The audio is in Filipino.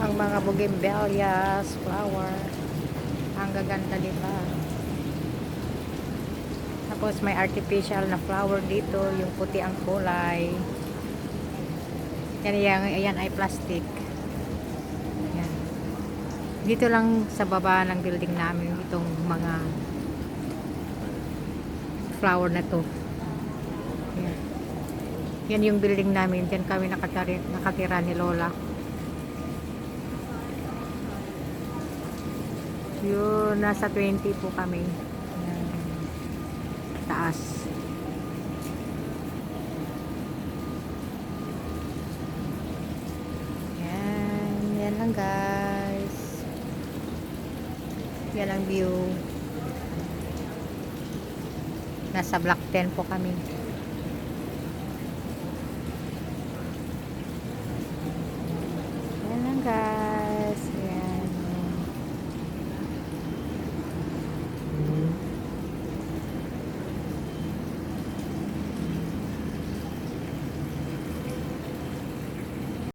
ang mga bougainvilleas flower. Ang gaganda, diba? Tapos may artificial na flower dito, yung puti ang kulay. Yan ay plastic. Yan. Dito lang sa baba ng building namin itong mga flower na to. Yan. Yan yung building namin. Diyan kami nakatira ni Lola. Yun, nasa 20 po kami. Yan. Taas. Yan lang guys. Yan ang view. Nasa block 10 po kami. Yan lang guys.